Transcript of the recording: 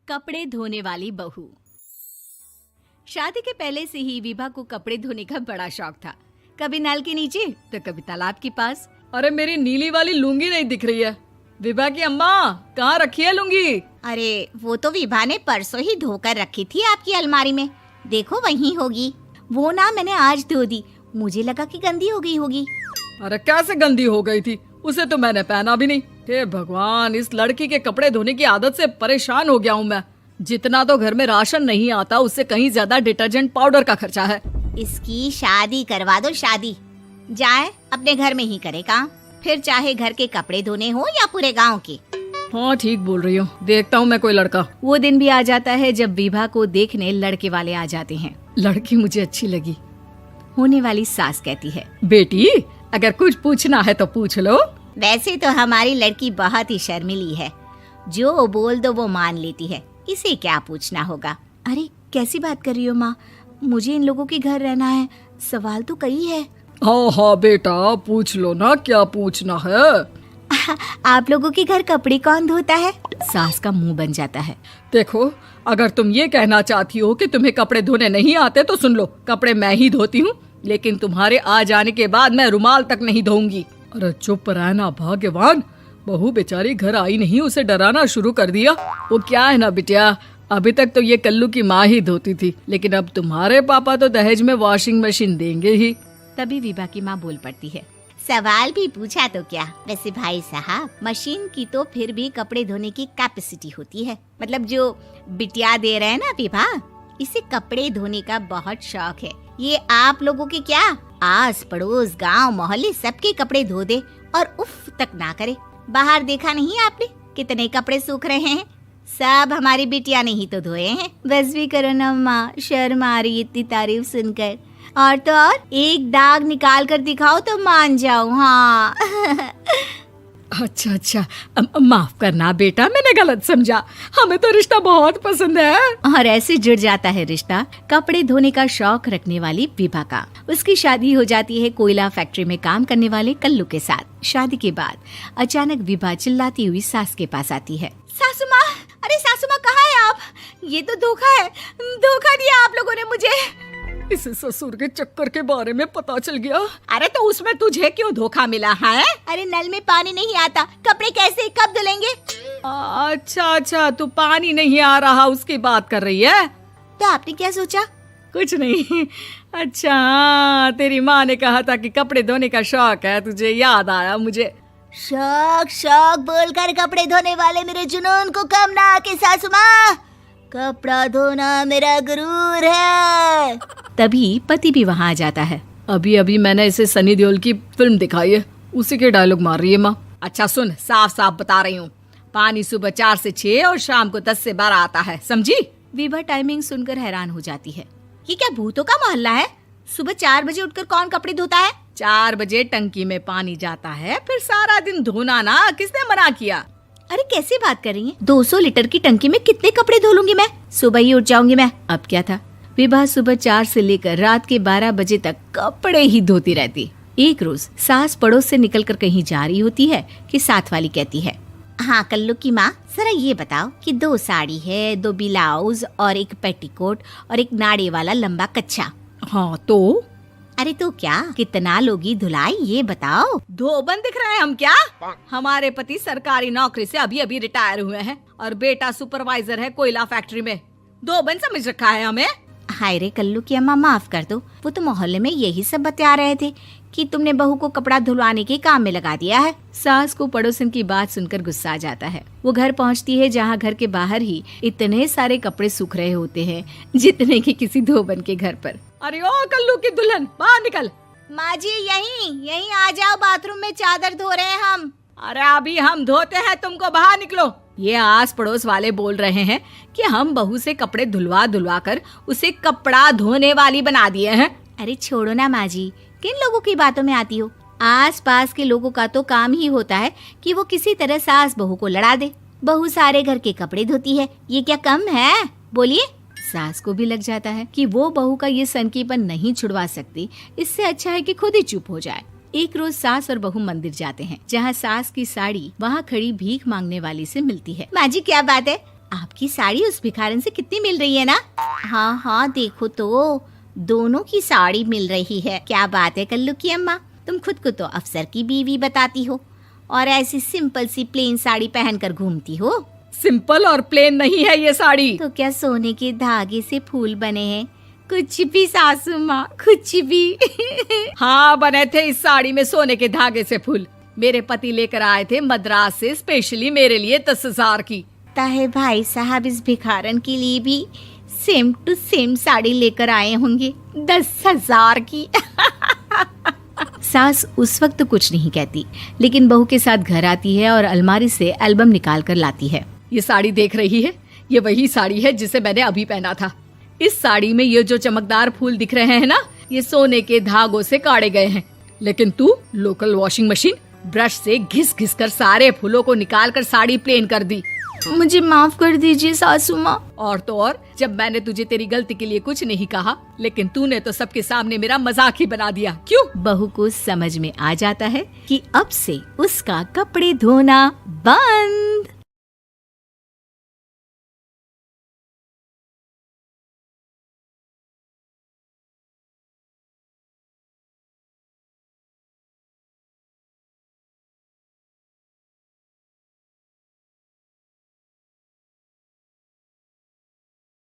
कपड़े धोने वाली बहू। शादी के पहले से ही विभा को कपड़े धोने का बड़ा शौक था। कभी नल के नीचे तो कभी तालाब के पास। अरे मेरी नीली वाली लुंगी नहीं दिख रही है। विभा की अम्मा कहाँ रखी है लुंगी? अरे वो तो विभा ने परसों ही धोकर रखी थी आपकी अलमारी में, देखो वहीं होगी। वो ना मैंने आज धो दी, मुझे लगा कि गंदी हो गई होगी। अरे कैसे गंदी हो गई थी, उसे तो मैंने पहना भी नहीं। हे भगवान, इस लड़की के कपड़े धोने की आदत से परेशान हो गया हूँ मैं। जितना तो घर में राशन नहीं आता उससे कहीं ज्यादा डिटर्जेंट पाउडर का खर्चा है। इसकी शादी करवा दो, शादी जाए अपने घर में ही करे काम, फिर चाहे घर के कपड़े धोने हो या पूरे गांव के। हाँ ठीक बोल रही हूँ, देखता हूँ मैं कोई लड़का। वो दिन भी आ जाता है जब विभा को देखने लड़के वाले आ जाते हैं। लड़की मुझे अच्छी लगी। होने वाली सास कहती है, बेटी अगर कुछ पूछना है तो पूछ लो। वैसे तो हमारी लड़की बहुत ही शर्मीली है, जो बोल दो वो मान लेती है, इसे क्या पूछना होगा। अरे कैसी बात कर रही हो माँ, मुझे इन लोगों के घर रहना है, सवाल तो कई है। हाँ हाँ बेटा पूछ लो ना, क्या पूछना है। आप लोगों के घर कपड़े कौन धोता है? सास का मुंह बन जाता है। देखो अगर तुम ये कहना चाहती हो कि तुम्हें कपड़े धोने नहीं आते तो सुन लो, कपड़े मैं ही धोती हूँ, लेकिन तुम्हारे आ जाने के बाद मैं रुमाल तक नहीं धोऊंगी। अरे चुप रहना भाग्यवान, बहू बेचारी घर आई नहीं, उसे डराना शुरू कर दिया। वो क्या है ना बिटिया, अभी तक तो ये कल्लू की माँ ही धोती थी, लेकिन अब तुम्हारे पापा तो दहेज में वॉशिंग मशीन देंगे ही। तभी विभा की माँ बोल पड़ती है, सवाल भी पूछा तो क्या। वैसे भाई साहब, मशीन की तो फिर भी कपड़े धोने की कैपेसिटी होती है। मतलब जो बिटिया दे रहे हैं ना विभा, इसे कपड़े धोने का बहुत शौक है। ये आप लोगों के क्या, आस पड़ोस गांव मोहल्ले सबके कपड़े धो दे और उफ तक ना करे। बाहर देखा नहीं आपने कितने कपड़े सूख रहे हैं, सब हमारी बिटिया ने ही तो धोए हैं। बस भी करो ना माँ, शर्म आ रही इतनी तारीफ सुनकर। और तो और एक दाग निकाल कर दिखाओ तो मान जाओ। हाँ अच्छा माफ करना बेटा, मैंने गलत समझा, हमें तो रिश्ता बहुत पसंद है। और ऐसे जुड़ जाता है रिश्ता कपड़े धोने का शौक रखने वाली विभा का। उसकी शादी हो जाती है कोयला फैक्ट्री में काम करने वाले कल्लू के साथ। शादी के बाद अचानक विभा चिल्लाती हुई सास के पास आती है। सासू माँ, अरे सासू माँ कहाँ है आप? ये तो धोखा है, धोखा दिया आप लोगों ने मुझे। इसे ससुर के चक्कर के बारे में पता चल गया। अरे तो उसमें तुझे क्यों धोखा मिला है? अरे नल में पानी नहीं आता, कपड़े कैसे कब धुलेंगे? अच्छा तू पानी नहीं आ रहा उसकी बात कर रही है। तो आपने क्या सोचा? कुछ नहीं। अच्छा तेरी माँ ने कहा था कि कपड़े धोने का शौक है तुझे, याद आया मुझे। शौक बोलकर कपड़े धोने वाले मेरे जुनून को कम ना आके सासू माँ, कपड़ा धोना मेरा गुरूर है। तभी पति भी वहाँ आ जाता है। अभी मैंने इसे सनी देओल की फिल्म दिखाई है, उसी के डायलॉग मार रही है माँ। अच्छा सुन, साफ साफ बता रही हूँ, पानी सुबह 4 से 6 और शाम को 10 से 12 आता है, समझी? विभा टाइमिंग सुनकर हैरान हो जाती है। ये क्या भूतों का मोहल्ला है? सुबह 4 बजे उठकर कौन कपड़े धोता है? 4 बजे टंकी में पानी जाता है, फिर सारा दिन धोना ना, किसने मना किया? अरे कैसी बात कर रही हैं? 200 लीटर की टंकी में कितने कपड़े धो लूंगी मैं, सुबह ही उठ जाऊंगी मैं। अब क्या था, विभा सुबह 4 से लेकर रात के 12 बजे तक कपड़े ही धोती रहती। एक रोज सास पड़ोस से निकलकर कहीं जा रही होती है कि साथ वाली कहती है, हाँ कल्लू की माँ, जरा ये बताओ कि 2 साड़ी है, 2 ब्लाउज और एक पेटीकोट और एक नाड़े वाला लंबा कच्छा। हाँ तो? अरे तो क्या, कितना लोगी धुलाई ये बताओ। धोबन दिख रहे हैं हम क्या? हमारे पति सरकारी नौकरी से अभी रिटायर हुए हैं और बेटा सुपरवाइजर है कोयला फैक्ट्री में। धोबन समझ रखा है हमें? हाय रे कल्लू की अम्मा, माफ कर दो, वो तो मोहल्ले में यही सब बता रहे थे कि तुमने बहू को कपड़ा धुलवाने के काम में लगा दिया है। सास को पड़ोसन की बात सुनकर गुस्सा आ जाता है। वो घर पहुंचती है जहां घर के बाहर ही इतने सारे कपड़े सूख रहे होते हैं जितने कि किसी धोबन के घर पर। अरे ओ कल्लू की दुल्हन, बाहर निकल। माँ जी यहीं आ जाओ, बाथरूम में चादर धो रहे हैं हम। अरे अभी हम धोते हैं, तुमको बाहर निकलो। ये आस पड़ोस वाले बोल रहे हैं कि हम बहू से कपड़े धुलवा कर उसे कपड़ा धोने वाली बना दिए हैं। अरे छोड़ो ना माँ जी, किन लोगों की बातों में आती हो? आस पास के लोगों का तो काम ही होता है कि वो किसी तरह सास बहू को लड़ा दे। बहू सारे घर के कपड़े धोती है, ये क्या कम है? बोलिए। सास को भी लग जाता है कि वो बहू का ये सनकीपन नहीं छुड़वा सकती, इससे अच्छा है कि खुद ही चुप हो जाए। एक रोज सास और बहू मंदिर जाते हैं, जहाँ सास की साड़ी वहाँ खड़ी भीख मांगने वाली से मिलती है। माँ जी क्या बात है, आपकी साड़ी उस भिखारन से कितनी मिल रही है ना? हाँ हाँ, देखो तो दोनों की साड़ी मिल रही है। क्या बात है कल्लू की अम्मा, तुम खुद को तो अफसर की बीवी बताती हो और ऐसी सिंपल सी प्लेन साड़ी पहनकर घूमती हो। सिंपल और प्लेन नहीं है ये साड़ी। तो क्या सोने के धागे से फूल बने हैं? कुछ भी सासू माँ, कुछ भी। हाँ, बने थे इस साड़ी में सोने के धागे से फूल। मेरे पति लेकर आए थे मद्रास से स्पेशली मेरे लिए 10,000 की। ताहे भाई साहब इस भिखारन के लिए भी सेम टू सेम साड़ी लेकर आए होंगे 10,000 की। सास उस वक्त तो कुछ नहीं कहती, लेकिन बहू के साथ घर आती है और अलमारी से एल्बम निकाल कर लाती है। ये साड़ी देख रही है, ये वही साड़ी है जिसे मैंने अभी पहना था। इस साड़ी में ये जो चमकदार फूल दिख रहे हैं ना, ये सोने के धागों से काढ़े गए हैं। लेकिन तू लोकल वॉशिंग मशीन ब्रश से घिस घिस कर सारे फूलों को निकाल कर साड़ी प्लेन कर दी। मुझे माफ कर दीजिए सासू माँ। और तो और, जब मैंने तुझे तेरी गलती के लिए कुछ नहीं कहा, लेकिन तूने तो सबके सामने मेरा मजाक ही बना दिया। क्यों? बहू को समझ में आ जाता है कि अब से उसका कपड़े धोना बंद।